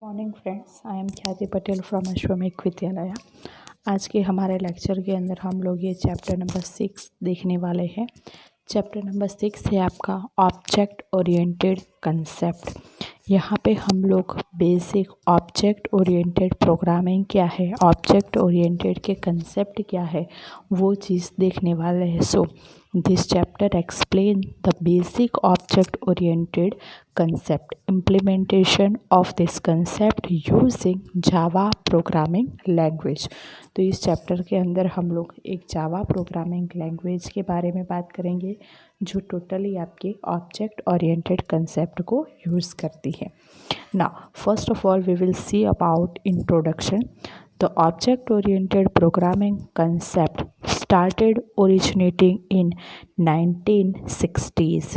Morning friends, I am ख्याति Patel from अश्वमेघ विद्यालय। आज के हमारे लेक्चर के अंदर हम लोग ये चैप्टर नंबर 6 देखने वाले हैं। चैप्टर नंबर 6 है आपका ऑब्जेक्ट ओरिएंटेड कंसेप्ट। यहाँ पे हम लोग बेसिक ऑब्जेक्ट ओरिएंटेड प्रोग्रामिंग क्या है, ऑब्जेक्ट ओरिएंटेड के कंसेप्ट क्या है, वो चीज़ देखने वाले हैं। So this chapter explain the basic object oriented concept, implementation of this concept using Java programming language. तो इस चैप्टर के अंदर हम लोग एक जावा प्रोग्रामिंग लैंग्वेज के बारे में बात करेंगे जो टोटली आपके ऑब्जेक्ट ओरिएंटेड कंसेप्ट को यूज़ करती है। Now first of all we will see about introduction. The object-oriented programming concept started originating in 1960s.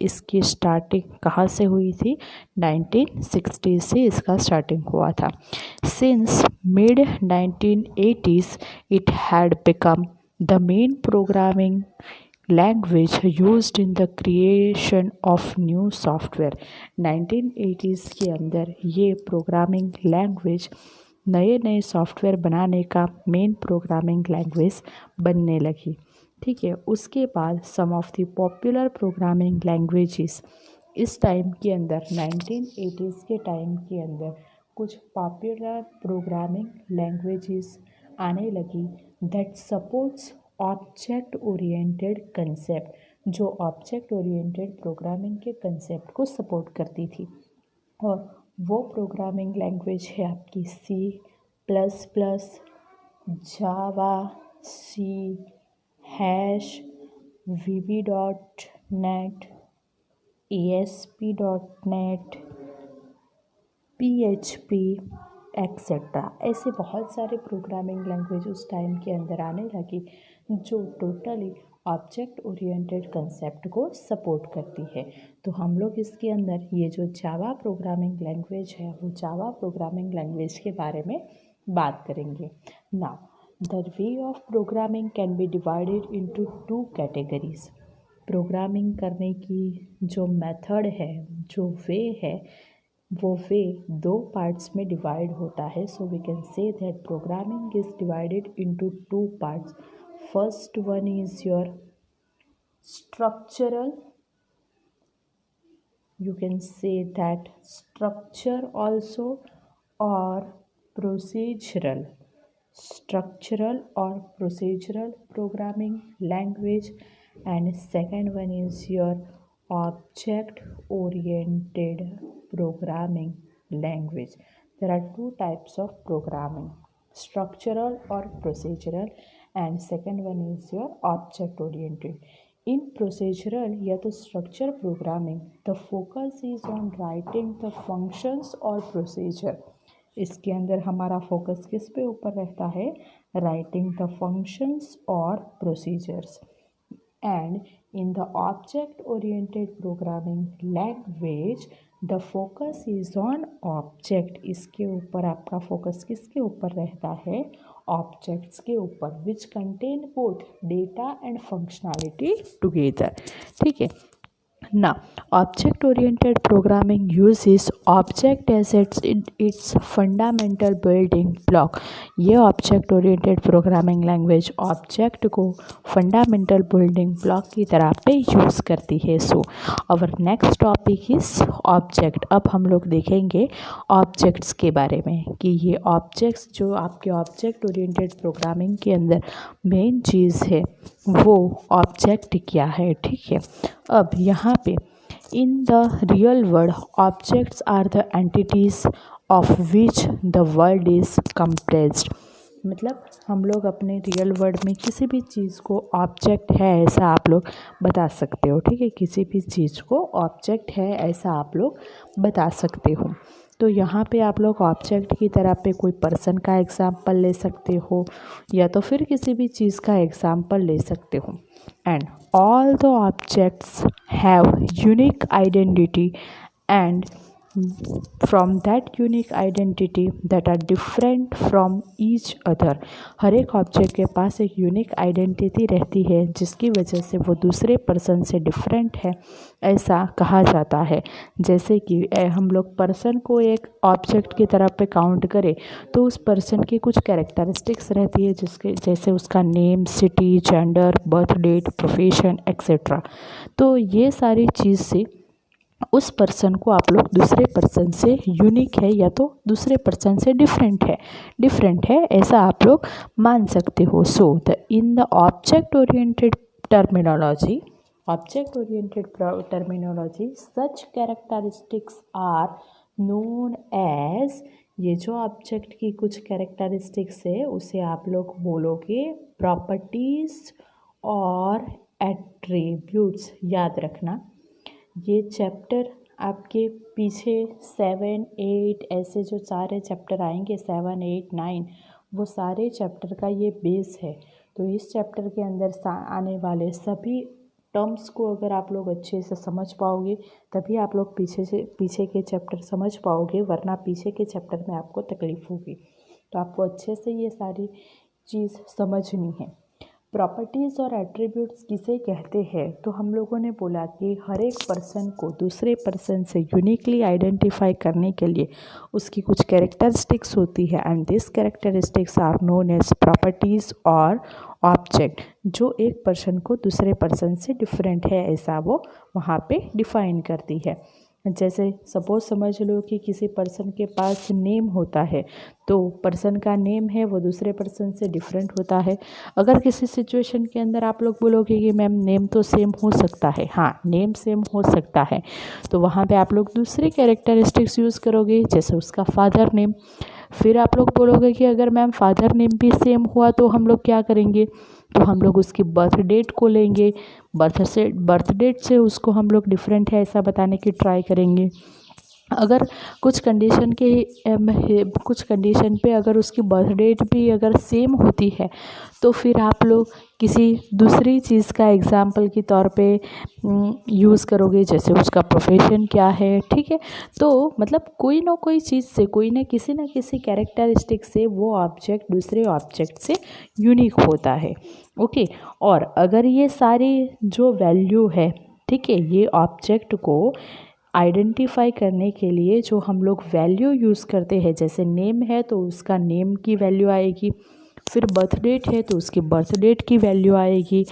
इसकी स्टार्टिंग कहाँ से हुई थी? 1960 से इसका स्टार्टिंग हुआ था। Since mid 1980s it had become the main programming language used in the creation of new software. 1980s के अंदर ये प्रोग्रामिंग लैंग्वेज नए नए सॉफ्टवेयर बनाने का मेन प्रोग्रामिंग लैंग्वेज बनने लगी। ठीक है, उसके बाद some of the popular programming languages इस टाइम के अंदर 1980s के टाइम के अंदर कुछ पॉपुलर प्रोग्रामिंग लैंग्वेजेस आने लगी that supports object oriented concept, जो ऑब्जेक्ट ओरिएंटेड प्रोग्रामिंग के कंसेप्ट को सपोर्ट करती थी। और वो प्रोग्रामिंग लैंग्वेज है आपकी C++, Java, C hash, VB.NET, ASP.NET, PHP etcetera. ऐसे बहुत सारे प्रोग्रामिंग लैंग्वेज उस टाइम के अंदर आने लगी जो टोटली ऑब्जेक्ट ओरिएंटेड कंसेप्ट को सपोर्ट करती है। तो हम लोग इसके अंदर ये जो जावा प्रोग्रामिंग लैंग्वेज है वो जावा प्रोग्रामिंग लैंग्वेज के बारे में बात करेंगे। Now the way of programming can be divided into 2 categories. Programming करने की जो मेथड है, जो वे है, वो वे 2 पार्ट्स में डिवाइड होता है। So we can say that programming is divided into 2 parts. First one is your structural, you can say that structure also, or procedural, structural or procedural programming language, and second one is your object oriented programming language. There are 2 types of programming, structural or procedural, and second one is your object oriented. In procedural या तो structure programming, the focus is on writing the functions or procedure. इसके अंदर हमारा focus किस पे ऊपर रहता है? राइटिंग द फंक्शंस और procedures. And in the object oriented programming language the focus is on object. इसके ऊपर आपका फोकस किसके ऊपर रहता है? ऑब्जेक्ट्स के ऊपर, which contain both data and functionality together. ठीक है ना। Object oriented programming uses object as its fundamental building block. ये object oriented programming language object को फंडामेंटल बिल्डिंग ब्लॉक की तरह पे यूज़ करती है। So our next topic is object. अब हम लोग देखेंगे ऑब्जेक्ट्स के बारे में कि ये ऑब्जेक्ट्स जो आपके ऑब्जेक्ट ओरिएंटेड प्रोग्रामिंग के अंदर मेन चीज़ है वो ऑब्जेक्ट क्या है। ठीक है, अब यहाँ पे in the real world objects are the entities of which the world is compressed. मतलब हम लोग अपने रियल वर्ल्ड में किसी भी चीज़ को ऑब्जेक्ट है ऐसा आप लोग बता सकते हो। ठीक है, किसी भी चीज़ को ऑब्जेक्ट है ऐसा आप लोग बता सकते हो। तो यहाँ पे आप लोग ऑब्जेक्ट की तरह पे कोई पर्सन का एग्जाम्पल ले सकते हो या तो फिर किसी भी चीज़ का एग्जाम्पल ले सकते हो। And all the objects have unique identity and from that unique identity that are different from each other। हर एक ऑब्जेक्ट के पास एक यूनिक आइडेंटिटी रहती है जिसकी वजह से वो दूसरे पर्सन से डिफरेंट है, ऐसा कहा जाता है। जैसे कि हम लोग पर्सन को एक ऑब्जेक्ट की तरह पे काउंट करें तो उस पर्सन की कुछ कैरेक्टरिस्टिक्स रहती है जिसके जैसे उसका name, city, gender, birth date, profession etcetera. तो ये सारी चीज़ से उस पर्सन को आप लोग दूसरे पर्सन से यूनिक है या तो दूसरे पर्सन से डिफरेंट है ऐसा आप लोग मान सकते हो। So the in the object oriented terminology such characteristics are known as, ये जो ऑब्जेक्ट की कुछ कैरेक्टरिस्टिक्स है उसे आप लोग बोलोगे प्रॉपर्टीज़ और एट्रीब्यूट्स। याद रखना ये चैप्टर आपके पीछे 7, 8 ऐसे जो सारे चैप्टर आएंगे 7, 8, 9 वो सारे चैप्टर का ये बेस है। तो इस चैप्टर के अंदर आने वाले सभी टर्म्स को अगर आप लोग अच्छे से समझ पाओगे तभी आप लोग पीछे के चैप्टर समझ पाओगे, वरना पीछे के चैप्टर में आपको तकलीफ़ होगी। तो आपको अच्छे से ये सारी चीज़ समझनी है। प्रॉपर्टीज़ और एट्रीब्यूट्स किसे कहते हैं, तो हम लोगों ने बोला कि हर एक पर्सन को दूसरे पर्सन से यूनिकली आइडेंटिफाई करने के लिए उसकी कुछ कैरेक्टरिस्टिक्स होती है and this characteristics are known as properties और ऑब्जेक्ट। जो एक पर्सन को दूसरे पर्सन से डिफरेंट है ऐसा वो वहाँ पे डिफ़ाइन करती है। जैसे सपोज़ समझ लो कि किसी पर्सन के पास नेम होता है तो पर्सन का नेम है वो दूसरे पर्सन से डिफरेंट होता है। अगर किसी सिचुएशन के अंदर आप लोग बोलोगे कि मैम नेम तो सेम हो सकता है, हाँ नेम सेम हो सकता है, तो वहाँ पे आप लोग दूसरी कैरेक्टरिस्टिक्स यूज़ करोगे जैसे उसका फादर नेम। फिर आप लोग बोलोगे कि अगर मैम फादर नेम भी सेम हुआ तो हम लोग क्या करेंगे, तो हम लोग उसकी बर्थ डेट को लेंगे, बर्थ डेट से उसको हम लोग डिफरेंट है ऐसा बताने की ट्राई करेंगे। अगर कुछ कंडीशन पे अगर उसकी बर्थ डेट भी अगर सेम होती है तो फिर आप लोग किसी दूसरी चीज़ का एग्जाम्पल के तौर पे यूज़ करोगे जैसे उसका प्रोफेशन क्या है, ठीक है। तो मतलब कोई ना कोई चीज़ से कोई ना किसी कैरेक्टरिस्टिक से वो ऑब्जेक्ट दूसरे ऑब्जेक्ट से यूनिक होता है, ओके। और अगर ये सारी जो वैल्यू है, ठीक है, ये ऑब्जेक्ट को आइडेंटिफाई करने के लिए जो हम लोग वैल्यू यूज़ करते हैं, जैसे नेम है तो उसका नेम की वैल्यू आएगी, फिर बर्थ डेट है तो उसकी बर्थ डेट की वैल्यू आएगी,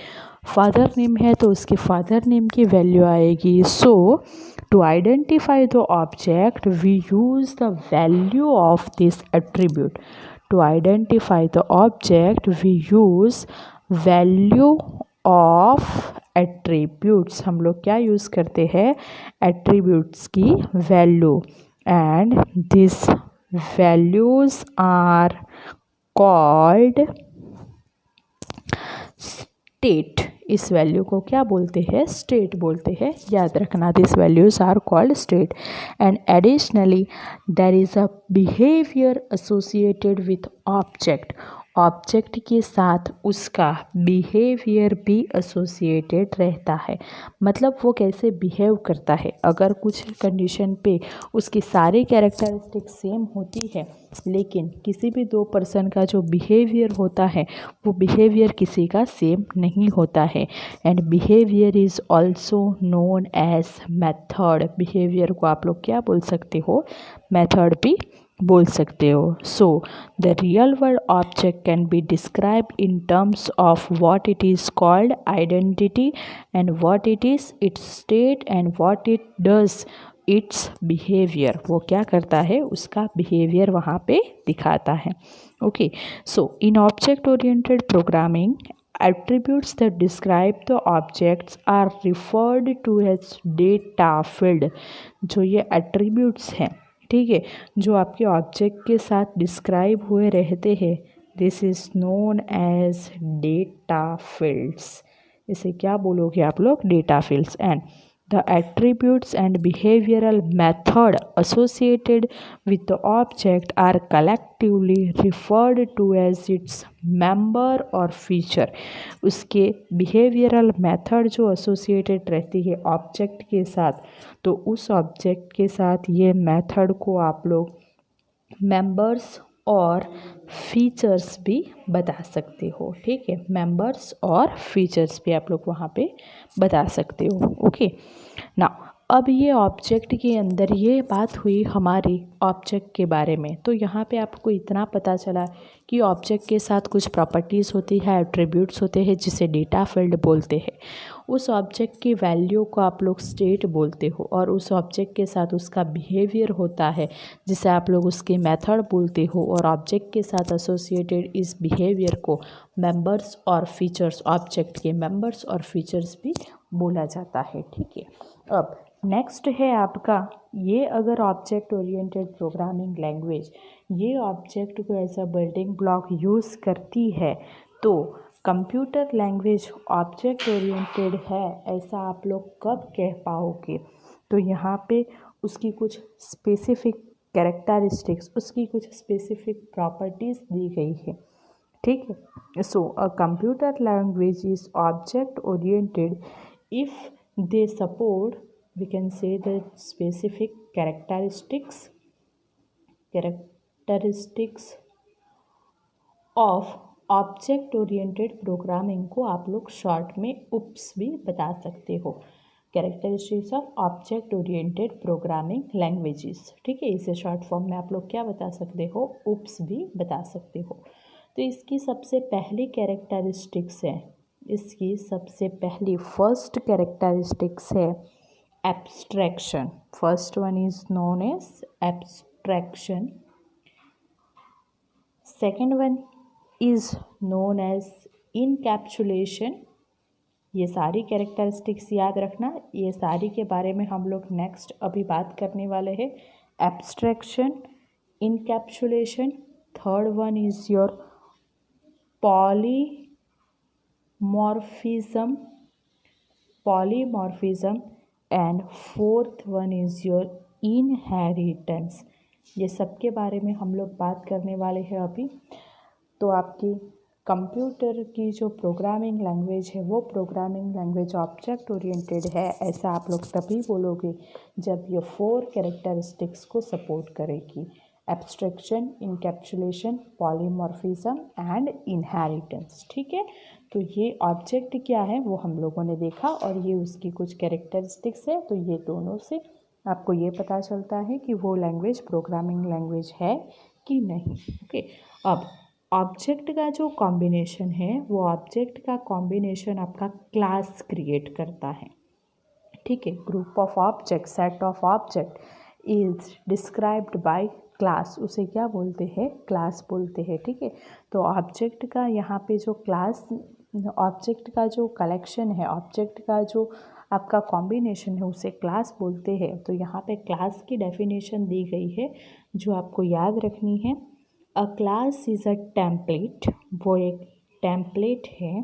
फादर नेम है तो उसके फादर नेम की वैल्यू आएगी। So to identify the object we use the value of this attribute. To identify the object we use value of attributes. हम लोग क्या यूज़ करते हैं, एट्रीब्यूट्स की value, and this values are called state. इस value को क्या बोलते हैं, स्टेट बोलते हैं। याद रखना this values are called state. And additionally there is a behaviour associated with object. Object के साथ उसका बिहेवियर भी एसोसिएटेड रहता है, मतलब वो कैसे बिहेव करता है। अगर कुछ कंडीशन पे उसकी सारी कैरेक्टरिस्टिक सेम होती है लेकिन किसी भी दो पर्सन का जो बिहेवियर होता है वो बिहेवियर किसी का सेम नहीं होता है। And behaviour is also known as method. Behaviour को आप लोग क्या बोल सकते हो, मेथड भी बोल सकते हो। So the real world object can be describe in terms of what it is called identity and what it is it's state and what it does it's behaviour. वो क्या करता है, उसका बिहेवियर वहाँ पे दिखाता है, okay. So in object oriented programming attributes that describe the objects are referred to as data field। जो ये attributes हैं, ठीक है, जो आपके ऑब्जेक्ट के साथ डिस्क्राइब हुए रहते हैं, this is known as data fields. इसे क्या बोलोगे आप लोग, data fields. And The attributes and behavioral method associated with the object are collectively referred to as its member और feature. उसके behavioral method जो associated रहती है object के साथ, तो उस object के साथ ये method को आप लोग members और फीचर्स भी बता सकते हो. ठीक है, मेंबर्स और फीचर्स भी आप लोग वहाँ पे बता सकते हो. ओके ना, अब ये ऑब्जेक्ट के अंदर ये बात हुई हमारी ऑब्जेक्ट के बारे में. तो यहाँ पे आपको इतना पता चला कि ऑब्जेक्ट के साथ कुछ प्रॉपर्टीज़ होती है, एट्रीब्यूट्स होते हैं जिसे डेटा फील्ड बोलते हैं. उस ऑब्जेक्ट की वैल्यू को आप लोग स्टेट बोलते हो और उस ऑब्जेक्ट के साथ उसका बिहेवियर होता है जिसे आप लोग उसके मेथड बोलते हो और ऑब्जेक्ट के साथ एसोसिएटेड इस बिहेवियर को मेंबर्स और फीचर्स, ऑब्जेक्ट के मेंबर्स और फीचर्स भी बोला जाता है. ठीक है, अब नेक्स्ट है आपका ये, अगर ऑब्जेक्ट ओरिएंटेड प्रोग्रामिंग लैंग्वेज ये ऑब्जेक्ट को as a building block use करती है तो कंप्यूटर लैंग्वेज ऑब्जेक्ट ओरिएंटेड है ऐसा आप लोग कब कह पाओगे. तो यहाँ पे उसकी कुछ स्पेसिफिक कैरेक्टरिस्टिक्स, उसकी कुछ स्पेसिफिक प्रॉपर्टीज़ दी गई है. ठीक है, so a computer language is object oriented if they support, we can say, the specific characteristics of object oriented programming को आप लोग शॉर्ट में UPS भी बता सकते हो. Characteristics of object oriented programming languages. ठीक है, इसे शॉर्ट फॉर्म में आप लोग क्या बता सकते हो, UPS भी बता सकते हो. तो इसकी सबसे पहली कैरेक्टरिस्टिक्स है, इसकी सबसे पहली फर्स्ट कैरेक्टरिस्टिक्स है abstraction. First one is known as abstraction. Second one is known as encapsulation. ये सारी कैरेक्टरिस्टिक्स याद रखना, ये सारी के बारे में हम लोग नेक्स्ट अभी बात करने वाले हैं. Abstraction, encapsulation. Third one is your polymorphism and fourth one is your inheritance. ये सब के बारे में हम लोग बात करने वाले हैं अभी. तो आपकी कंप्यूटर की जो प्रोग्रामिंग लैंग्वेज है वो प्रोग्रामिंग लैंग्वेज ऑब्जेक्ट ओरिएंटेड है ऐसा आप लोग तभी बोलोगे जब ये 4 कैरेक्टरिस्टिक्स को सपोर्ट करेगी. Abstraction, encapsulation, polymorphism and inheritance. ठीक है, तो ये ऑब्जेक्ट क्या है वो हम लोगों ने देखा और ये उसकी कुछ कैरेक्टरिस्टिक्स है. तो ये दोनों से आपको ये पता चलता है कि वो लैंग्वेज प्रोग्रामिंग लैंग्वेज है कि नहीं. ओके, अब ऑब्जेक्ट का जो कॉम्बिनेशन है वो ऑब्जेक्ट का कॉम्बिनेशन आपका क्लास क्रिएट करता है. ठीक है, group of object, set of object is described bye class. उसे क्या बोलते हैं, क्लास बोलते हैं. ठीक है, तो ऑब्जेक्ट का यहाँ पे जो क्लास, ऑब्जेक्ट का जो कलेक्शन है, ऑब्जेक्ट का जो आपका कॉम्बिनेशन है उसे क्लास बोलते हैं. तो यहाँ पे क्लास की डेफिनेशन दी गई है जो आपको याद रखनी है. अ क्लास इज़ अ टेम्पलेट, वो एक टेम्पलेट है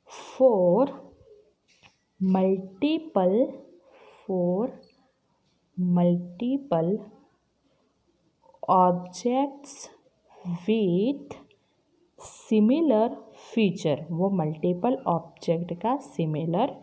for multiple objects with similar feature. वो मल्टीपल ऑब्जेक्ट का सिमिलर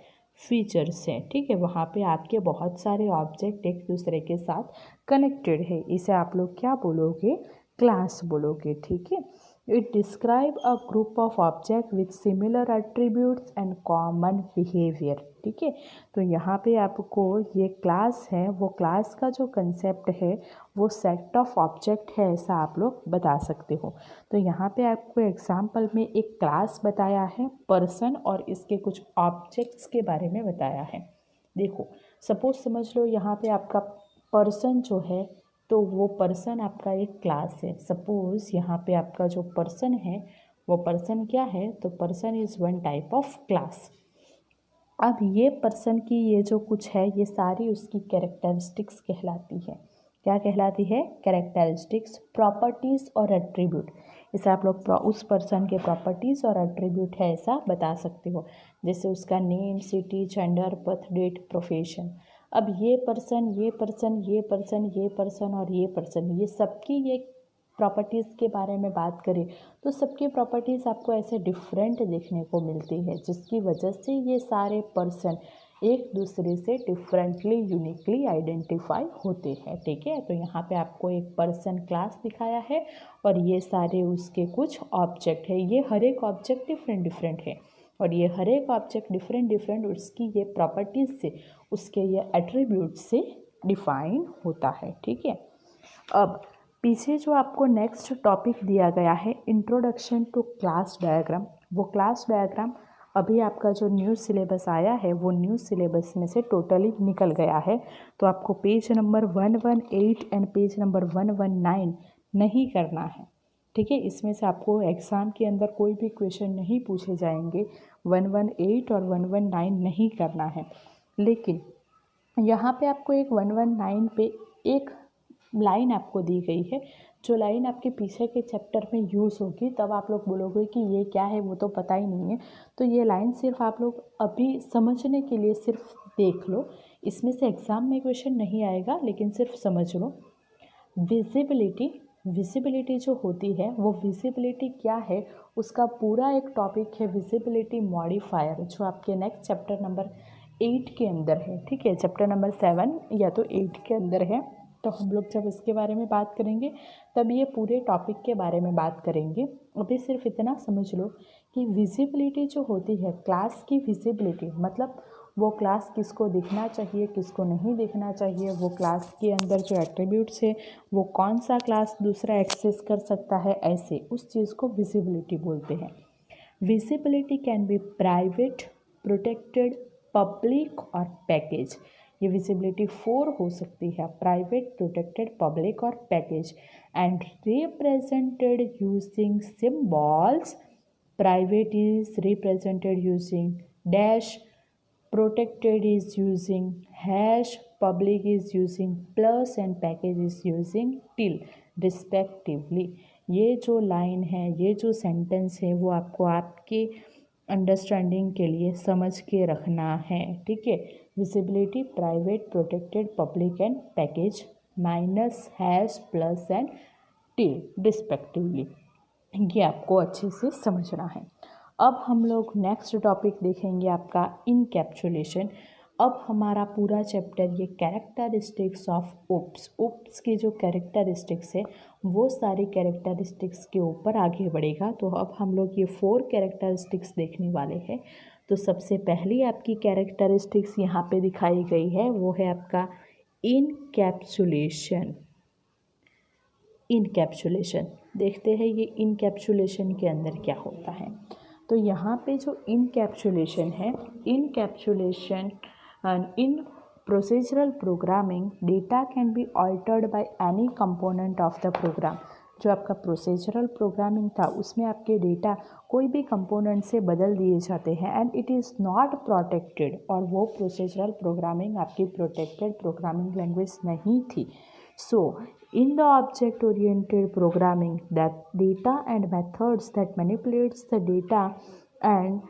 फीचर्स है. ठीक है, वहाँ पे आपके बहुत सारे ऑब्जेक्ट एक दूसरे के साथ कनेक्टेड है. इसे आप लोग क्या बोलोगे, क्लास बोलोगे. ठीक है, it describe a group of object with similar attributes and common behaviour. ठीक है, तो यहाँ पे आपको ये क्लास है, वो क्लास का जो कंसेप्ट है वो सेट ऑफ ऑब्जेक्ट है ऐसा आप लोग बता सकते हो. तो यहाँ पे आपको एग्जाम्पल में एक क्लास बताया है पर्सन और इसके कुछ ऑब्जेक्ट्स के बारे में बताया है. देखो, सपोज समझ लो यहाँ पे आपका पर्सन जो है तो वो पर्सन आपका एक क्लास है. सपोज यहाँ पे आपका जो पर्सन है वो पर्सन क्या है, तो person is one type of class. अब ये पर्सन की ये जो कुछ है ये सारी उसकी कैरेक्टरिस्टिक्स कहलाती है. क्या कहलाती है, कैरेक्टरिस्टिक्स, प्रॉपर्टीज़ और एट्रीब्यूट. इसे आप लोग उस पर्सन के प्रॉपर्टीज़ और एट्रीब्यूट है ऐसा बता सकते हो, जैसे उसका name, city, gender, birth date, profession. अब ये पर्सन, ये पर्सन, ये पर्सन, ये पर्सन और ये पर्सन, ये सबकी ये प्रॉपर्टीज़ के बारे में बात करें तो सबकी प्रॉपर्टीज़ आपको ऐसे डिफरेंट देखने को मिलती है, जिसकी वजह से ये सारे पर्सन एक दूसरे से डिफरेंटली यूनिकली आइडेंटिफाई होते हैं। ठीक है, तो यहाँ पे आपको एक पर्सन क्लास दिखाया है और ये सारे उसके कुछ ऑब्जेक्ट है। ये हर एक ऑब्जेक्ट डिफरेंट डिफरेंट है और ये हर एक ऑब्जेक्ट डिफरेंट डिफरेंट उसकी ये प्रॉपर्टीज़ से, उसके ये एट्रीब्यूट से डिफाइन होता है। ठीक है, अब पीछे जो आपको नेक्स्ट टॉपिक दिया गया है इंट्रोडक्शन टू क्लास डायग्राम, वो क्लास डायग्राम अभी आपका जो न्यू सिलेबस आया है वो न्यू सिलेबस में से टोटली निकल गया है। तो आपको page number 118 and page number 119 नहीं करना है। ठीक है, इसमें से आपको एग्ज़ाम के अंदर कोई भी क्वेश्चन नहीं पूछे जाएंगे। 118 और 119 नहीं करना है, लेकिन यहाँ पे आपको एक 119 पे एक लाइन आपको दी गई है, जो लाइन आपके पीछे के चैप्टर में यूज़ होगी। तब आप लोग बोलोगे कि ये क्या है, वो तो पता ही नहीं है। तो ये लाइन सिर्फ आप लोग अभी समझने के लिए सिर्फ देख लो, इसमें से एग्ज़ाम में क्वेश्चन नहीं आएगा, लेकिन सिर्फ समझ लो। विजिबिलिटी जो होती है वो विजिबिलिटी क्या है, उसका पूरा एक टॉपिक है विजिबिलिटी मॉडिफायर, जो आपके नेक्स्ट चैप्टर नंबर 8 के अंदर है। ठीक है, चैप्टर नंबर 7 या तो 8 के अंदर है। तो हम लोग जब इसके बारे में बात करेंगे तब ये पूरे टॉपिक के बारे में बात करेंगे। अभी सिर्फ इतना समझ लो कि विजिबिलिटी जो होती है, क्लास की विजिबिलिटी मतलब वो क्लास किसको दिखना चाहिए, किसको नहीं दिखना चाहिए, वो क्लास के अंदर जो एट्रीब्यूट्स है वो कौन सा क्लास दूसरा एक्सेस कर सकता है, ऐसे उस चीज़ को विजिबिलिटी बोलते हैं। Visibility can be private, protected, public और पैकेज। ये विजिबिलिटी 4 हो सकती है, प्राइवेट, प्रोटेक्टेड, पब्लिक और package, and represented using symbols. Private is represented using dash, protected is using hash, public is using plus and package is using till respectively। ये जो line है, ये जो सेंटेंस है वो आपको आपके अंडरस्टैंडिंग के लिए समझ के रखना है। ठीक है, visibility private, protected, public and package minus hash, plus and till respectively, ये आपको अच्छे से समझना है। अब हम लोग नेक्स्ट टॉपिक देखेंगे आपका इनकैप्सुलेशन। अब हमारा पूरा चैप्टर ये कैरेक्टरिस्टिक्स ऑफ ओप्स की जो कैरेक्टरिस्टिक्स है वो सारी कैरेक्टरिस्टिक्स के ऊपर आगे बढ़ेगा। तो अब हम लोग ये 4 कैरेक्टरिस्टिक्स देखने वाले हैं। तो सबसे पहली आपकी कैरेक्टरिस्टिक्स यहाँ पे दिखाई गई है, वो है आपका इनकैप्सुलेशन। इनकैप्सुलेशन देखते हैं ये इनकैप्सुलेशन के अंदर क्या होता है। तो यहाँ पे जो इनकैप्सुलेशन है, encapsulation in procedural programming data can be altered by any component of the program. जो आपका प्रोसीजरल प्रोग्रामिंग था उसमें आपके डेटा कोई भी कंपोनेंट से बदल दिए जाते हैं, and it is not protected, और वो प्रोसीजरल प्रोग्रामिंग आपकी प्रोटेक्टेड प्रोग्रामिंग लैंग्वेज नहीं थी। So, in the object-oriented programming, that data and methods that manipulates the data and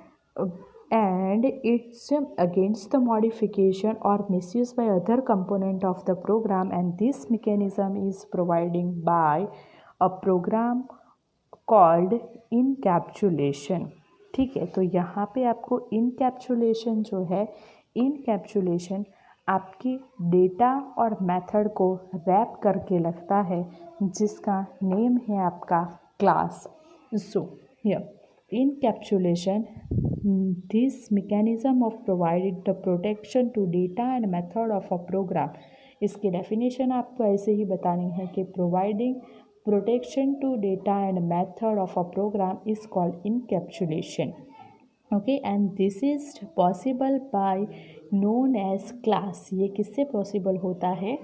it's against the modification or misuse by other component of the program, and this mechanism is providing by a program called encapsulation। ठीक है, तो यहाँ पे आपको encapsulation जो है, encapsulation आपकी data और मेथड को रैप करके लगता है, जिसका नेम है आपका class. So here encapsulation this mechanism of provided the protection to data and method of a program. इसकी डेफिनेशन आपको ऐसे ही बतानी है कि providing protection to data and method of a program is called encapsulation। okay, and this is possible by known as class। ये किससे possible होता है,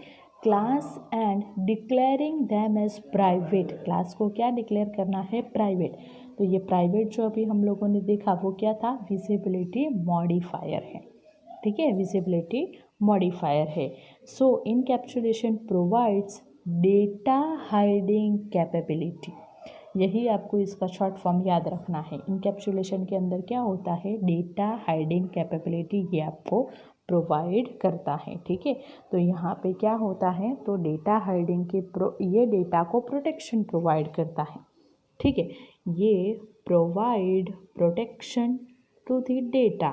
class, and declaring them as private. Class को क्या डिक्लेयर करना है, प्राइवेट। तो ये प्राइवेट जो अभी हम लोगों ने देखा वो क्या था, विजिबिलिटी मॉडिफायर है। ठीक है, विजिबिलिटी मॉडिफायर है। So encapsulation provides data hiding capability. यही आपको इसका शॉर्ट फॉर्म याद रखना है। इनकैप्सुलेशन के अंदर क्या होता है, डेटा हाइडिंग कैपेबिलिटी ये आपको प्रोवाइड करता है। ठीक है, तो यहाँ पे क्या होता है, तो डेटा हाइडिंग के ये डेटा को प्रोटेक्शन प्रोवाइड करता है। ठीक है, ये provide protection to the data,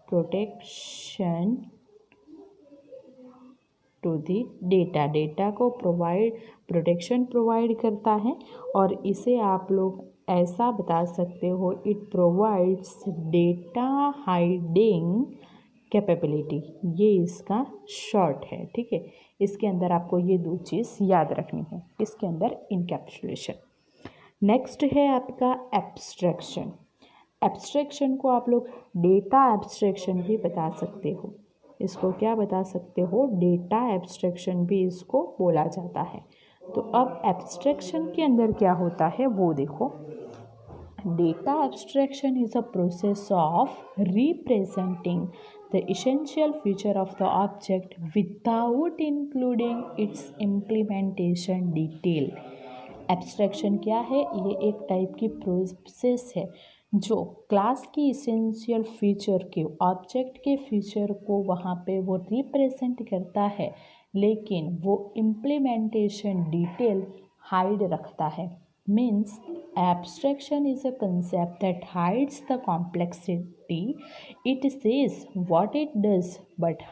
protection to the data को प्रोटेक्शन प्रोवाइड करता है। और इसे आप लोग ऐसा बता सकते हो, it provides data hiding capability, ये इसका शॉर्ट है। ठीक है, इसके अंदर आपको ये दो चीज़ याद रखनी है, इसके अंदर इनकैप्सुलेशन। नेक्स्ट है आपका एब्स्ट्रैक्शन। एब्स्ट्रैक्शन को आप लोग डेटा एब्स्ट्रैक्शन भी बता सकते हो। इसको क्या बता सकते हो, डेटा एब्स्ट्रैक्शन भी इसको बोला जाता है। तो अब एब्स्ट्रैक्शन के अंदर क्या होता है वो देखो। Data abstraction is a process of representing the essential feature of the object without including its implementation detail। Abstraction क्या है, ये एक टाइप की प्रोसेस है जो क्लास की इसेंशियल फीचर के, ऑब्जेक्ट के फीचर को वहाँ पे वो रिप्रेजेंट करता है, लेकिन वो इम्प्लीमेंटेशन डिटेल हाइड रखता है। Means abstraction is a concept that hides the complexity. It says what it does but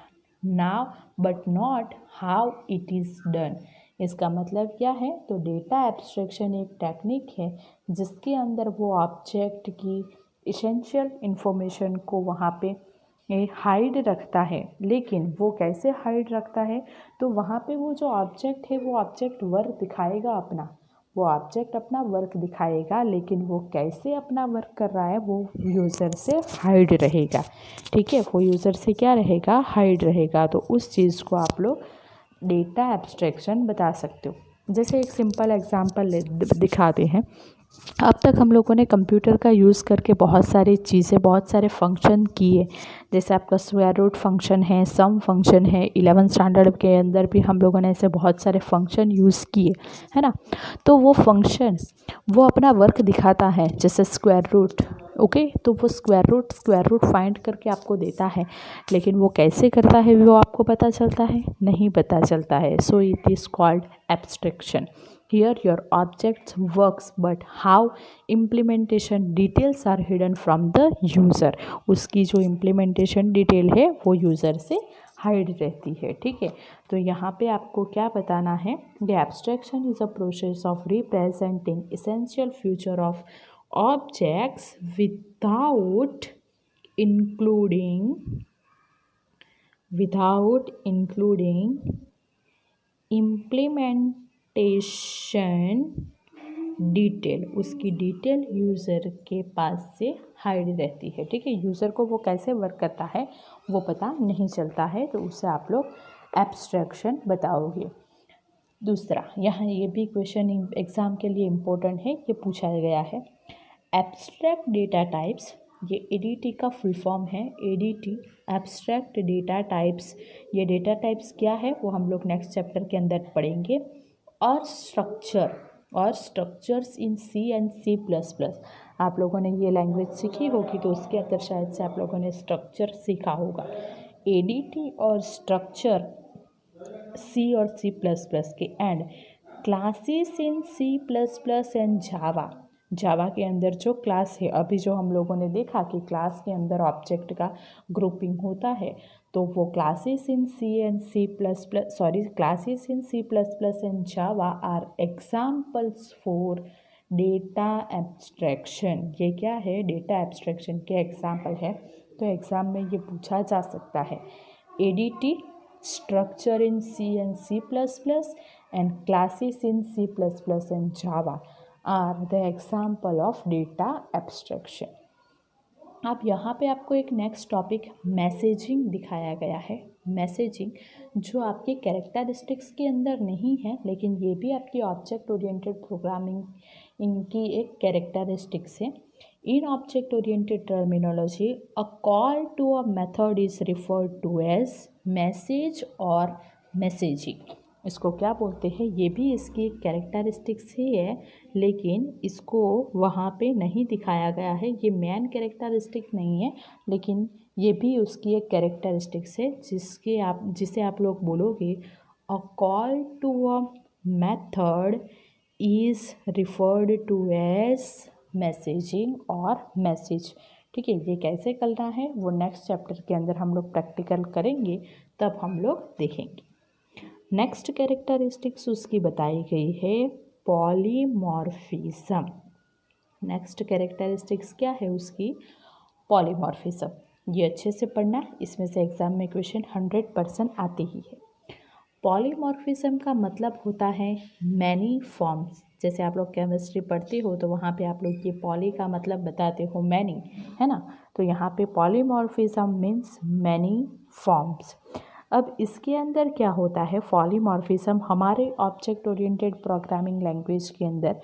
not how it is done। इसका मतलब क्या है, तो डेटा एब्स्ट्रैक्शन एक टेक्निक है जिसके अंदर वो ऑब्जेक्ट की इसेंशियल इंफॉर्मेशन को वहाँ पे हाइड रखता है। लेकिन वो कैसे हाइड रखता है, तो वहाँ पे वो जो ऑब्जेक्ट है वो ऑब्जेक्ट वर्क दिखाएगा अपना, वो ऑब्जेक्ट अपना वर्क दिखाएगा, लेकिन वो कैसे अपना वर्क कर रहा है वो यूज़र से हाइड रहेगा। ठीक है, वो यूज़र से क्या रहेगा, हाइड रहेगा। तो उस चीज़ को आप लोग डेटा एब्स्ट्रैक्शन बता सकते हो। जैसे एक सिंपल एग्जांपल दिखाते हैं। अब तक हम लोगों ने कंप्यूटर का यूज़ करके बहुत सारी चीज़ें, बहुत सारे फंक्शन किए। जैसे आपका स्क्वायर रूट फंक्शन है, सम फंक्शन है। 11th स्टैंडर्ड के अंदर भी हम लोगों ने ऐसे बहुत सारे फंक्शन यूज़ किए, है ना। तो वो फंक्शन वो अपना वर्क दिखाता है, जैसे स्क्वायर रूट। ओके, तो वो स्क्वायर रूट फाइंड करके आपको देता है, लेकिन वो कैसे करता है वो आपको पता चलता है, नहीं पता चलता है। So it is called abstraction. Here your object works but how implementation details are hidden from the user। उसकी जो implementation detail है वो user से हाइड रहती है। ठीक है, तो यहाँ पे आपको क्या बताना है, the abstraction is a process of representing essential feature of objects without including implementation detail. उसकी डिटेल यूज़र के पास से हाइड रहती है। ठीक है, यूज़र को वो कैसे वर्क करता है वो पता नहीं चलता है, तो उससे आप लोग एब्स्ट्रैक्शन बताओगे। दूसरा, यहाँ ये भी क्वेश्चन एग्ज़ाम के लिए इम्पोर्टेंट है, ये पूछा गया है। एब्स्ट्रैक्ट डेटा टाइप्स, ये एडीटी का फुल फॉर्म है। ADT, abstract data types. ये डेटा टाइप्स क्या है वो हम लोग नेक्स्ट चैप्टर के अंदर पढ़ेंगे। और structures in C and C++। आप लोगों ने ये लैंग्वेज सीखी होगी, तो उसके अंदर शायद से आप लोगों ने स्ट्रक्चर सीखा होगा। एडीटी और स्ट्रक्चर C और C++ के and classes in C++ and Java के अंदर जो क्लास है, अभी जो हम लोगों ने देखा कि क्लास के अंदर ऑब्जेक्ट का ग्रुपिंग होता है, तो वो classes in C++ and Java are examples for data abstraction. ये क्या है, डेटा एब्स्ट्रैक्शन के एग्जाम्पल है। तो एग्ज़ाम में ये पूछा जा सकता है। ADT, structure in C and C++ and classes in C++ and Java are the example of data abstraction। अब यहाँ पे आपको एक नेक्स्ट टॉपिक मैसेजिंग दिखाया गया है। मैसेजिंग जो आपके कैरेक्टरिस्टिक्स के अंदर नहीं है, लेकिन ये भी आपकी ऑब्जेक्ट ओरिएंटेड प्रोग्रामिंग इनकी एक कैरेक्टरिस्टिक्स है। In object-oriented terminology, a call to a method is referred to as message or messaging। इसको क्या बोलते हैं, ये भी इसकी एक कैरेक्टरिस्टिक्स ही है, लेकिन इसको वहाँ पे नहीं दिखाया गया है। ये मेन कैरेक्टरिस्टिक नहीं है, लेकिन ये भी उसकी एक कैरेक्टरिस्टिक्स है जिसे आप लोग बोलोगे a call to a method is referred to as messaging और मैसेज। ठीक है, ये कैसे करना है वो नेक्स्ट चैप्टर के अंदर हम लोग प्रैक्टिकल करेंगे, तब हम लोग देखेंगे। नेक्स्ट कैरेक्टरिस्टिक्स उसकी बताई गई है पॉलीमॉर्फिज्म। नेक्स्ट कैरेक्टरिस्टिक्स क्या है उसकी, पॉलीमॉर्फिज्म। ये अच्छे से पढ़ना, इसमें से एग्जाम में क्वेश्चन 100% आते ही है। पॉलीमॉर्फिज्म का मतलब होता है मैनी फॉर्म्स। जैसे आप लोग केमिस्ट्री पढ़ते हो तो वहाँ पे आप लोग ये पॉली का मतलब बताते हो मैनी, है ना। तो यहाँ पे पॉलीमॉर्फिज्म मीन्स मैनी फॉर्म्स। अब इसके अंदर क्या होता है, पॉलीमॉर्फिज्म हमारे ऑब्जेक्ट ओरिएंटेड प्रोग्रामिंग लैंग्वेज के अंदर,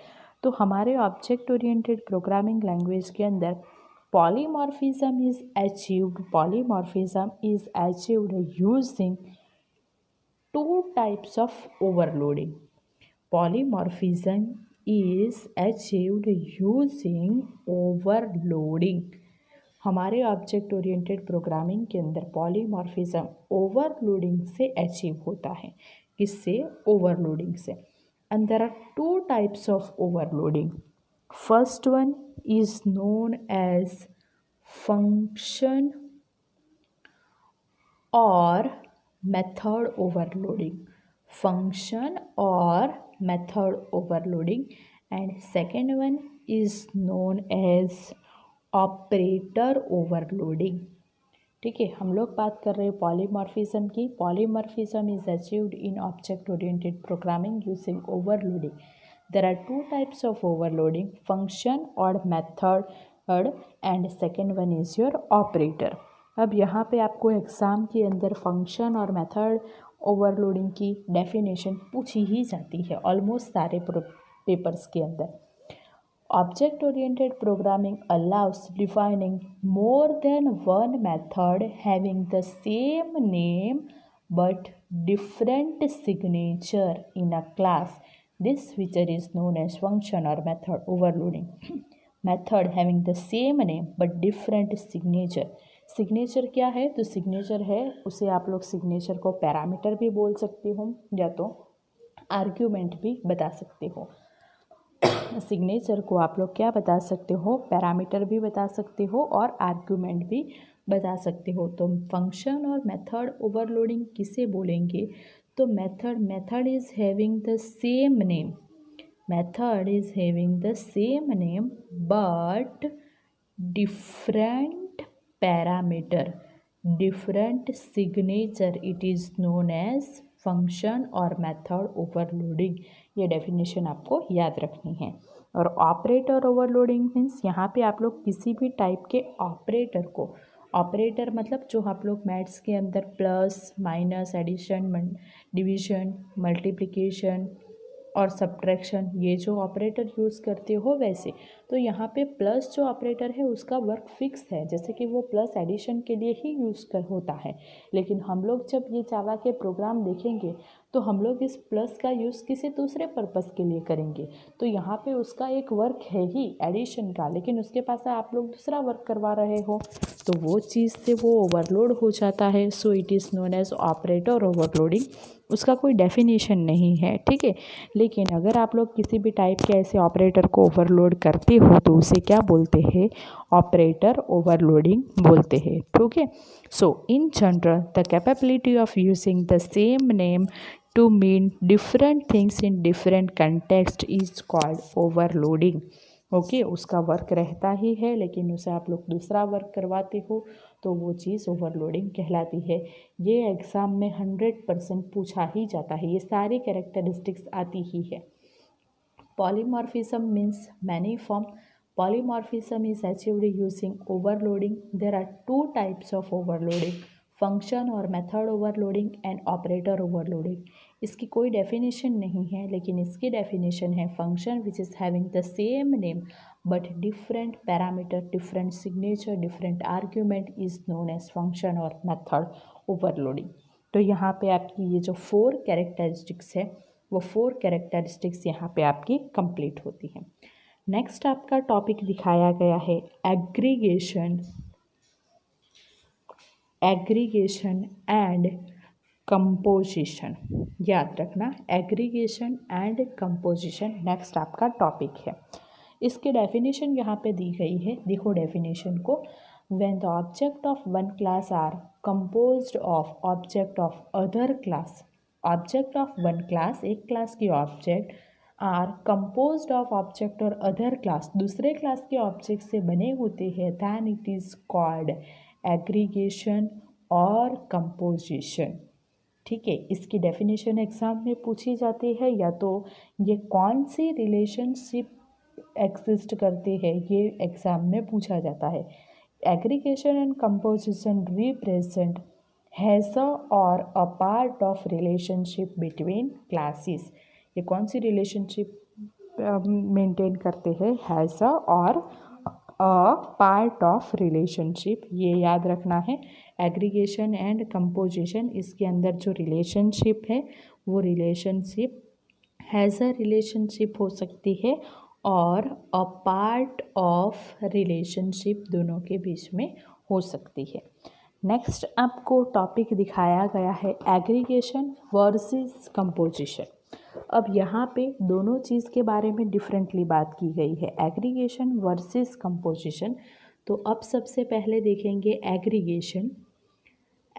तो हमारे ऑब्जेक्ट ओरिएंटेड प्रोग्रामिंग लैंग्वेज के अंदर polymorphism is achieved using two types of overloading. Polymorphism is achieved using overloading. हमारे ऑब्जेक्ट ओरिएंटेड प्रोग्रामिंग के अंदर पॉलीमॉर्फिज्म ओवरलोडिंग से अचीव होता है। किससे, ओवरलोडिंग से। And there are two types of overloading. First one is known as function और method overloading. Function और method overloading. And second one is known as operator overloading. ठीक है, हम लोग बात कर रहे हैं पॉलीमॉर्फिज्म की। Polymorphism is achieved in object oriented programming using overloading. There are two types of overloading, function और method, and second one is your operator. अब यहाँ पे आपको एग्ज़ाम के अंदर फंक्शन और मेथड ओवरलोडिंग की डेफिनेशन पूछी ही जाती है ऑलमोस्ट सारे पेपर्स के अंदर। Object oriented programming allows defining more than one method having the same name but different signature in a class. This feature is known as function और method overloading. Method having the same name but different signature. Signature क्या है, तो signature है उसे आप लोग signature को parameter भी बोल सकते हो या तो आर्ग्यूमेंट भी बता सकते हो। सिग्नेचर को आप लोग क्या बता सकते हो, पैरामीटर भी बता सकते हो और आर्ग्यूमेंट भी बता सकते हो। तो फंक्शन और मेथड ओवरलोडिंग किसे बोलेंगे, तो method is having the same name, method is having the same name but different parameter, different signature, it is known as function और मेथड ओवरलोडिंग। ये डेफिनेशन आपको याद रखनी है। और ऑपरेटर ओवरलोडिंग मीन्स यहाँ पे आप लोग किसी भी टाइप के ऑपरेटर को, ऑपरेटर मतलब जो आप लोग मैथ्स के अंदर plus minus addition division multiplication और सब्ट्रैक्शन ये जो ऑपरेटर यूज़ करते हो वैसे, तो यहाँ पे प्लस जो ऑपरेटर है उसका वर्क फिक्स है, जैसे कि वो प्लस एडिशन के लिए ही यूज़ होता है। लेकिन हम लोग जब ये जावा के प्रोग्राम देखेंगे तो हम लोग इस प्लस का यूज़ किसी दूसरे पर्पस के लिए करेंगे, तो यहाँ पे उसका एक वर्क है ही एडिशन का, लेकिन उसके पास आप लोग दूसरा वर्क करवा रहे हो तो वो चीज़ से वो ओवरलोड हो जाता है। So it is known as operator overloading. उसका कोई डेफिनेशन नहीं है, ठीक है। लेकिन अगर आप लोग किसी भी टाइप के ऐसे ऑपरेटर को ओवरलोड करते हो तो उसे क्या बोलते हैं, ऑपरेटर ओवरलोडिंग बोलते हैं, ठीक है। So in general the capability of using the same name to mean different things in different context is called overloading. Okay, उसका वर्क रहता ही है लेकिन उसे आप लोग दूसरा वर्क करवाते हो तो वो चीज़ ओवरलोडिंग कहलाती है। ये एग्ज़ाम में 100% पूछा ही जाता है, ये सारी कैरेक्टरिस्टिक्स आती ही है। Polymorphism means many form. Polymorphism is achieved using overloading. There are two types of overloading, function और method overloading and operator overloading. इसकी कोई डेफिनेशन नहीं है, लेकिन इसकी डेफिनेशन है function which is having the same name but different parameter, different signature, different argument is known as function और method overloading. तो यहाँ पे आपकी ये जो 4 कैरेक्टरिस्टिक्स है वो 4 कैरेक्टरिस्टिक्स यहाँ पे आपकी कंप्लीट होती हैं। नेक्स्ट आपका टॉपिक दिखाया गया है एग्रीगेशन एंड कंपोजिशन। याद रखना, एग्रीगेशन एंड कंपोजिशन नेक्स्ट आपका टॉपिक है। इसकी डेफिनेशन यहाँ पे दी गई है, देखो डेफिनेशन को। When the object of one class are composed of object of other class, object of one class, एक क्लास की object are composed of object और अदर क्लास, दूसरे क्लास के ऑब्जेक्ट से बने होते हैं, then it is called aggregation और कंपोजिशन। ठीक है, इसकी डेफिनेशन एग्ज़ाम में पूछी जाती है, या तो ये कौन सी रिलेशनशिप एग्जिस्ट करते हैं ये एग्ज़ाम में पूछा जाता है। Aggregation and composition represent has और a part of relationship between classes. ये कौन सी रिलेशनशिप मेंटेन करते हैं, हैज़ और अ पार्ट ऑफ रिलेशनशिप, ये याद रखना है। एग्रीगेशन एंड कंपोजिशन, इसके अंदर जो रिलेशनशिप है वो रिलेशनशिप हैज़ अ रिलेशनशिप हो सकती है और अ पार्ट ऑफ रिलेशनशिप दोनों के बीच में हो सकती है। नेक्स्ट आपको टॉपिक दिखाया गया है एग्रीगेशन वर्सेस कंपोजिशन। अब यहाँ पे दोनों चीज़ के बारे में डिफरेंटली बात की गई है, एग्रीगेशन वर्सेस कंपोजिशन। तो अब सबसे पहले देखेंगे एग्रीगेशन।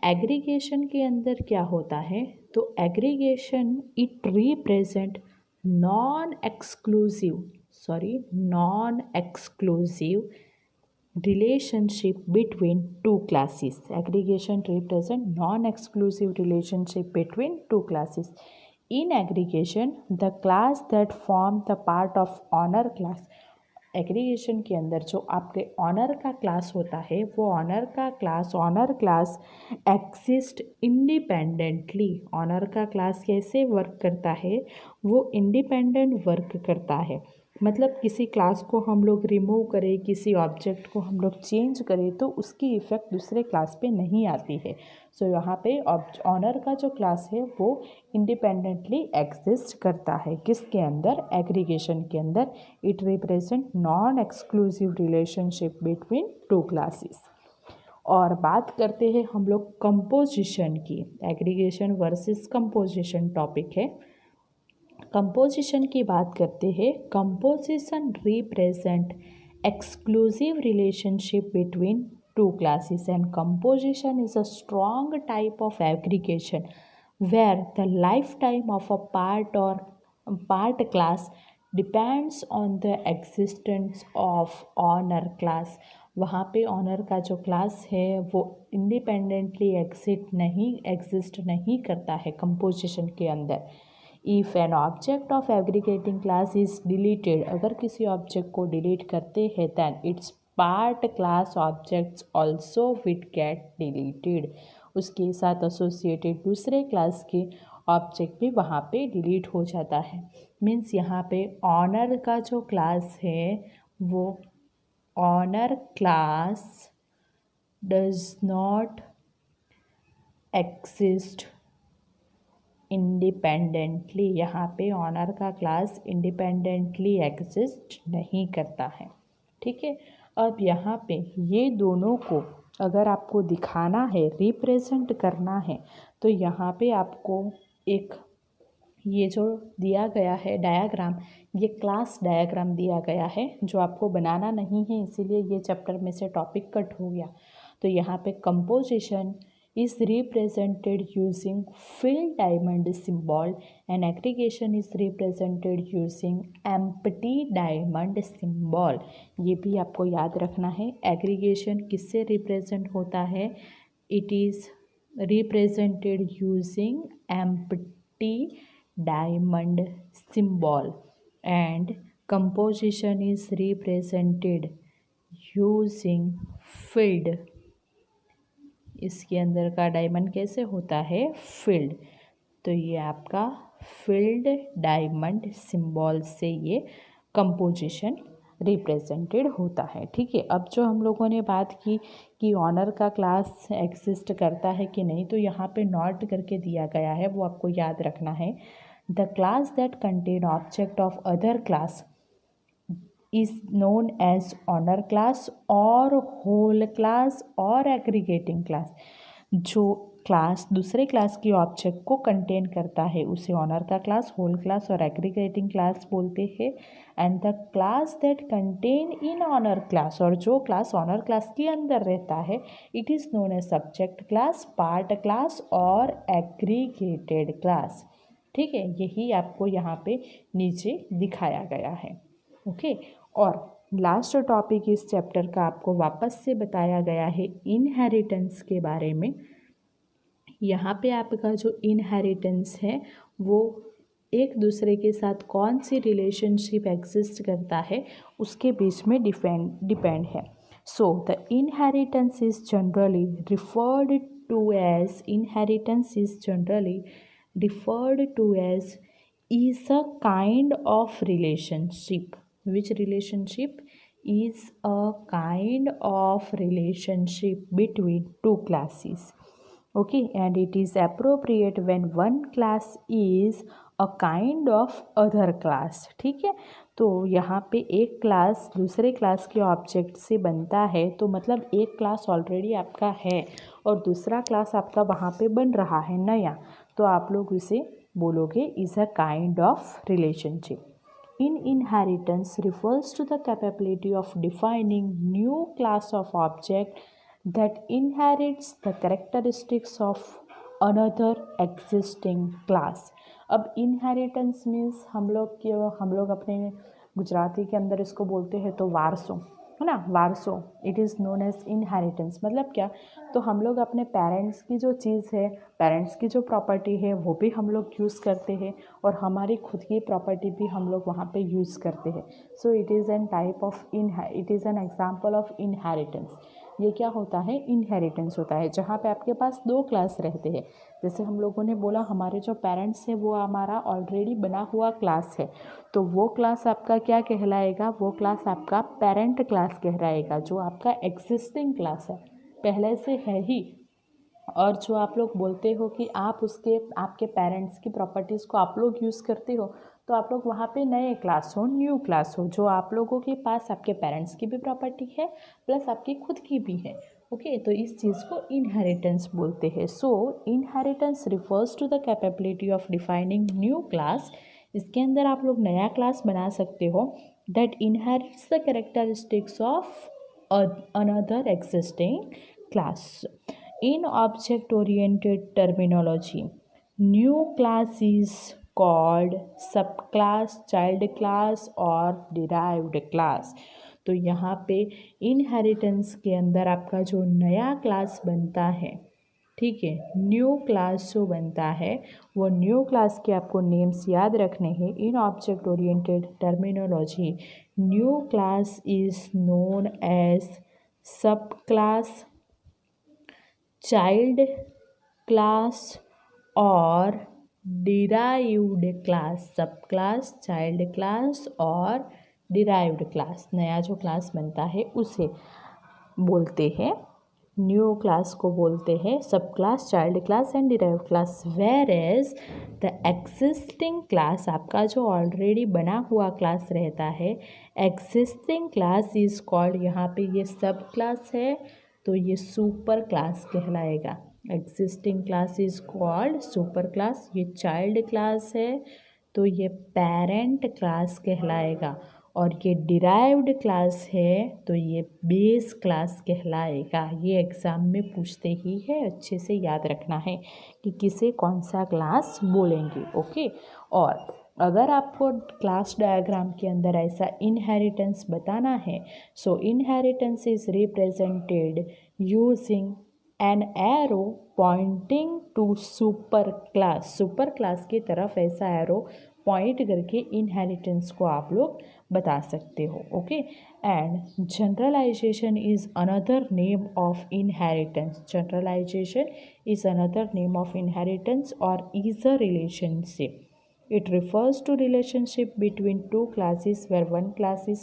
एग्रीगेशन के अंदर क्या होता है, तो aggregation it represent non exclusive relationship between two classes. Aggregation represent non-exclusive relationship between two classes. In aggregation, the class that form the part of honor class. Aggregation के अंदर जो आपके ऑनर का क्लास होता है वो owner class exist independently. Owner का class कैसे वर्क करता है, वो इंडिपेंडेंट वर्क करता है। मतलब किसी क्लास को हम लोग रिमूव करें, किसी ऑब्जेक्ट को हम लोग चेंज करें तो उसकी इफ़ेक्ट दूसरे क्लास पे नहीं आती है। सो यहाँ पे ऑनर का जो क्लास है वो इंडिपेंडेंटली एग्जिस्ट करता है, किसके अंदर, एग्रीगेशन के अंदर। It represent non exclusive relationship between two classes. और बात करते हैं हम लोग कंपोजिशन की। एग्रीगेशन वर्सेस कंपोजिशन टॉपिक है। कंपोजिशन की बात करते हैं। Composition represent exclusive relationship between two classes, and composition is a strong type of aggregation where the lifetime of a part class depends on the existence of honor class. वहाँ पे honour का जो class है वो independently exist नहीं करता है composition के अंदर। If an object of aggregating class is deleted, अगर किसी ऑब्जेक्ट को डिलीट करते हैं then it's part class objects also will get deleted, उसके साथ एसोसिएटेड दूसरे क्लास के ऑब्जेक्ट भी वहाँ पे डिलीट हो जाता है। मीन्स यहाँ पे ऑनर का जो क्लास है वो owner class does not exist independently. यहाँ पे ऑनर का क्लास इंडिपेंडेंटली एग्जिस्ट नहीं करता है। ठीक है, अब यहाँ पे ये दोनों को अगर आपको दिखाना है, रिप्रेजेंट करना है, तो यहाँ पे आपको एक ये जो दिया गया है डायग्राम, ये क्लास डायग्राम दिया गया है जो आपको बनाना नहीं है, इसीलिए ये चैप्टर में से टॉपिक कट हो गया। तो यहाँ पे composition is represented using filled diamond symbol and aggregation is represented using empty diamond symbol। ये भी आपको याद रखना है। एग्रीगेशन किससे रिप्रेजेंट होता है, it is represented using empty diamond symbol and composition is represented using filled, इसके अंदर का डायमंड कैसे होता है, फिल्ड। तो ये आपका फिल्ड डायमंड सिंबल से ये कंपोजिशन रिप्रेजेंटेड होता है। ठीक है, अब जो हम लोगों ने बात की कि ऑनर का क्लास एग्जिस्ट करता है कि नहीं, तो यहाँ पे नॉट करके दिया गया है, वो आपको याद रखना है। The class that contain object of other class is known as honor class और whole class और aggregating class। जो क्लास दूसरे क्लास की ऑब्जेक्ट को कंटेन करता है उसे ऑनर का क्लास, होल क्लास और एग्रीगेटिंग क्लास बोलते हैं। And the class that contain in owner class, और जो क्लास ऑनर क्लास के अंदर रहता है, it is known as subject class, part class और एग्रीगेटेड क्लास। ठीक है, यही आपको यहाँ पे नीचे दिखाया गया है। ओके, और लास्ट टॉपिक इस चैप्टर का आपको वापस से बताया गया है इनहेरिटेंस के बारे में। यहाँ पे आपका जो इनहेरिटेंस है वो एक दूसरे के साथ कौन सी रिलेशनशिप एग्जिस्ट करता है उसके बीच में डिपेंड है। So the inheritance is generally referred to as is a kind of relationship. Which relationship? Is a kind of relationship between two classes. Okay, and it is appropriate when one class is a kind of other class. ठीक है, तो यहाँ पे एक class दूसरे class के object से बनता है, तो मतलब एक क्लास ऑलरेडी आपका है और दूसरा क्लास आपका वहाँ पे बन रहा है नया, तो आप लोग इसे बोलोगे is a kind of relationship. Inheritance refers to the capability of defining new class of object that inherits the characteristics of another existing class। अब इनहेरिटेंस मीन्स हम लोग अपने गुजराती के अंदर इसको बोलते हैं तो वारसो, है ना, वारसो। It is known as inheritance. मतलब क्या, तो हम लोग अपने पेरेंट्स की जो चीज़ है, पेरेंट्स की जो प्रॉपर्टी है वो भी हम लोग यूज़ करते हैं और हमारी खुद की प्रॉपर्टी भी हम लोग वहाँ पे यूज़ करते हैं। सो it is an example of inheritance. ये क्या होता है, इनहेरिटेंस होता है, जहाँ पे आपके पास दो क्लास रहते हैं। जैसे हम लोगों ने बोला हमारे जो पेरेंट्स है वो हमारा ऑलरेडी बना हुआ क्लास है, तो वो क्लास आपका क्या कहलाएगा, वो क्लास आपका पेरेंट क्लास कहलाएगा, जो आपका एग्जिस्टिंग क्लास है, पहले से है ही। और जो आप लोग बोलते हो कि आपके पेरेंट्स की प्रॉपर्टीज़ को आप लोग यूज़ करते हो, तो आप लोग वहाँ पे नए क्लास हो, न्यू क्लास हो, जो आप लोगों के पास आपके पेरेंट्स की भी प्रॉपर्टी है प्लस आपकी खुद की भी है। ओके, तो इस चीज़ को इनहेरिटेंस बोलते हैं। So inheritance refers to the capability of defining new class. इसके अंदर आप लोग नया क्लास बना सकते हो that inherits the characteristics of another existing class. In object-oriented terminology, new class is called subclass, child class और derived class। तो यहाँ पे इनहेरिटेंस के अंदर आपका जो नया क्लास बनता है, ठीक है, न्यू क्लास जो बनता है, वो न्यू क्लास के आपको नेम्स याद रखने हैं। In object oriented terminology, new class is known as sub class, child class और derived class. Sub class, child class और डिराइव्ड क्लास, नया जो क्लास बनता है उसे बोलते हैं, न्यू क्लास को बोलते हैं सब class, child class and derived class. Whereas the existing class, आपका जो ऑलरेडी बना हुआ क्लास रहता है, एग्जिस्टिंग क्लास इज कॉल्ड, यहाँ पे ये सब क्लास है तो ये सुपर क्लास कहलाएगा। Existing class is called super class. ये चाइल्ड क्लास है तो ये पेरेंट क्लास कहलाएगा, और ये डिराइव्ड क्लास है तो ये बेस क्लास कहलाएगा। ये एग्ज़ाम में पूछते ही है, अच्छे से याद रखना है कि किसे कौन सा क्लास बोलेंगे। ओके, और अगर आपको क्लास डायग्राम के अंदर ऐसा इनहेरिटेंस बताना है, so inheritance is represented using an arrow pointing to super class. Super class की तरफ ऐसा एरो पॉइंट करके इनहेरिटेंस को आप लोग बता सकते हो। Okay, and generalization is another name of inheritance. Generalization is another name of inheritance और is a relationship. It refers to relationship between two classes where one class is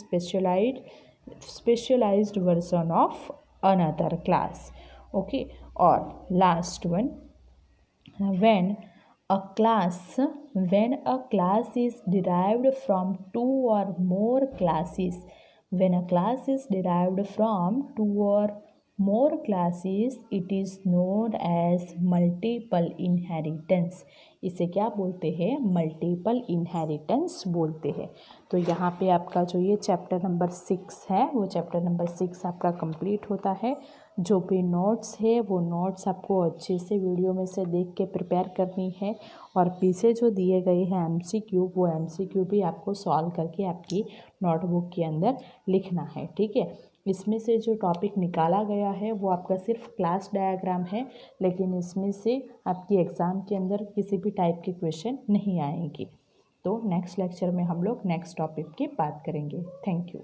specialized version of another class. Okay, or last one, when a class is derived from two or more classes. When a class is derived from two or more classes, it is known as multiple inheritance. इसे क्या बोलते हैं? Multiple inheritance बोलते हैं। तो यहाँ पे आपका जो ये चैप्टर नंबर 6 है, वो चैप्टर नंबर 6 आपका कंप्लीट होता है। जो भी नोट्स है वो नोट्स आपको अच्छे से वीडियो में से देख के प्रिपेयर करनी है, और पीछे जो दिए गए हैं MCQ, वो MCQ भी आपको सॉल्व करके आपकी नोटबुक के अंदर लिखना है। ठीक है, इसमें से जो टॉपिक निकाला गया है वो आपका सिर्फ क्लास डायग्राम है, लेकिन इसमें से आपकी एग्ज़ाम के अंदर किसी भी टाइप के क्वेश्चन नहीं आएंगे। तो नेक्स्ट लेक्चर में हम लोग नेक्स्ट टॉपिक की बात करेंगे। Thank you.